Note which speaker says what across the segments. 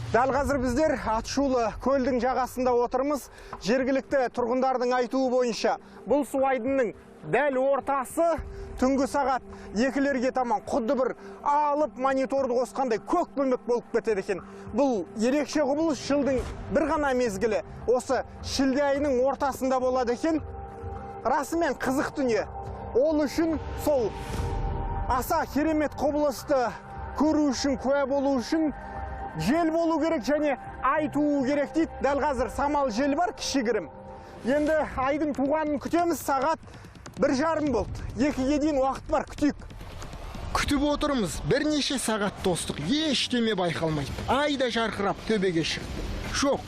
Speaker 1: Дәл қазір біздер Атшулы көлдің жағасында отырмыз. Жергілікті тұрғындардың айтуы бойынша бұл су айдынның дәл ортасы түнгі сағат 2-лерге таман құдды бір алып мониторды қосқандай көк бөлмек болып кетеді екен. Бұл ерекше құбылыс жылдың бір ғана мезгілі осы шілде айының ортасында болады екен. Расымен қызық дүние. Ол үшін сол аса керемет құбылысты көру үшін, куә болу үшін жел болу керек және ай туу керек дейді. Дәл қазір самал жел бар, кішігірім. Енді айдың туғанын күтеміз, сағат 1:30 болды. 2-ге дейін уақыт бар, күтейік.
Speaker 2: Күтіп отырмыз, бірнеше сағат тостық, ештеме байқалмайды. Ай да жарқырап төбеге шықты. Жоқ,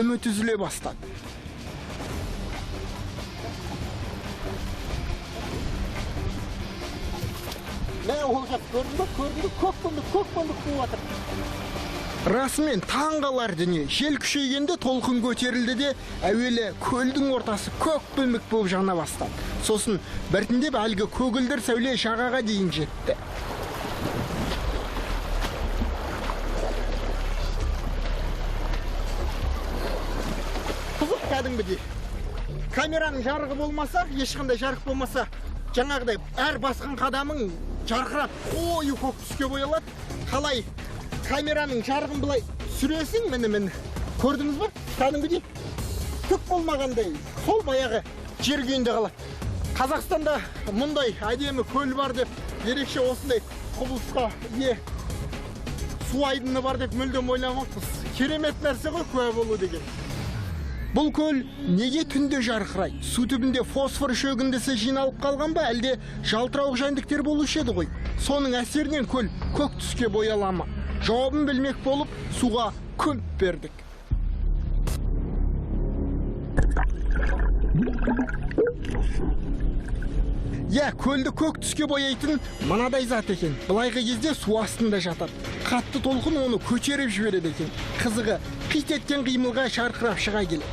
Speaker 2: үміт үзіле бастады.
Speaker 1: Мә олжас, көрінді, көк бөлмек туып жатыр.
Speaker 2: Расымен таңғалар дүние. Жел күшейгенде толқын көтерілді де, әуелі көлдің ортасы көк бөлмек болып жана бастады. Сосын біртіндеп әлгі көгілдір сәуле жағаға дейін жетті.
Speaker 1: Қызық кәдімгідей. Камераның жарығы болмаса, ешқандай жарық болмаса, жаңағыдай әр басқан қадамың жарқырап, қою көк түске боялады. Қалай камераның жарығын былай сүресің, міне. Көрдіңіз бе? Кәдімгідей түк болмағандай, сол баяғы жер күйінде қалады. Қазақстанда мұндай әдемі көл бар деп, ерекше осындай құбылысқа ие су айдыны бар деп мүлдем ойламаппыз. Керемет нәрсе ғой куә болу деген.
Speaker 2: Бұл көл неге түнде жарқырайды? Су түбінде фосфор шөгіндісі жиналып қалған ба, әлде жалтырауық жәндіктер болушы еді ғой? Соның әсерінен көл көк түске боялама. Жауабын білмек болып, суға көміп бердік. Көлді көк түске бояйтын мынадай зат екен. Былайғы кезде су астында жатады. Қатты толқын оны көтеріп жібереді екен. Қызығы қит еткен қимылға шарқырап шыға келеді.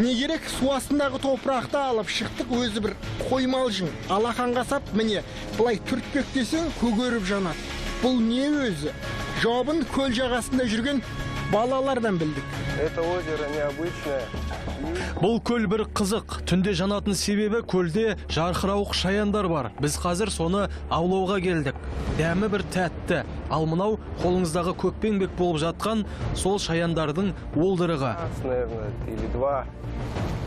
Speaker 2: Не керек, су астындағы топырақты алып шықтық, өзі бір қоймалжың. Алақанға сап, міне, былай түртпек десең көгеріп жанады. Бұл не өзі? Жауабын көл жағасында жүрген балалардан білдік.
Speaker 3: Это озеро необычное.
Speaker 4: Бұл көл бір қызық. Түнде жанатын себебі көлде жарқырауық шаяндар бар. Біз қазір соны аулауға келдік. Дәмі бір тәтті. Ал мынау қолыңыздағы көкпеңбек болып жатқан сол шаяндардың олдырығы.
Speaker 3: Наверное, или 2.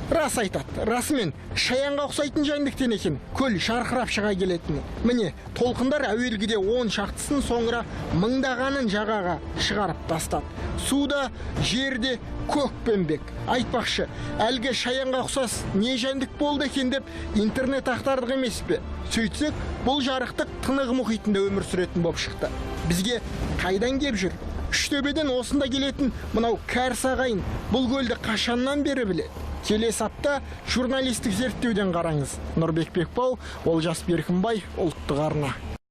Speaker 2: Рас айтады. Расымен шаянға ұқсайтын жәндіктен екен. Көл жарқырап шыға келетіні. Міне, толқындар әуелгіде 10 шақтысын, соңыра мыңдағанын жағаға шығарып тастады. Суда, жерде көкпеңбек. Айтпақшы, әлгі шаянға ұқсас не жәндік болды екен деп интернет ақтардық емес пе? Сөйтсек, бұл жарықтық Тынық мұхитында өмір сүретін болып шықты. Бізге қайдан кеп жүр? Үштөбеден осында келетін мынау кәріс ағайын бұл көлді қашаннан бері біледі? Келесі апта журналистік зерттеуден қараңыз. Нұрбек Бекбау, Олжас Беркінбай, ұлттық арна.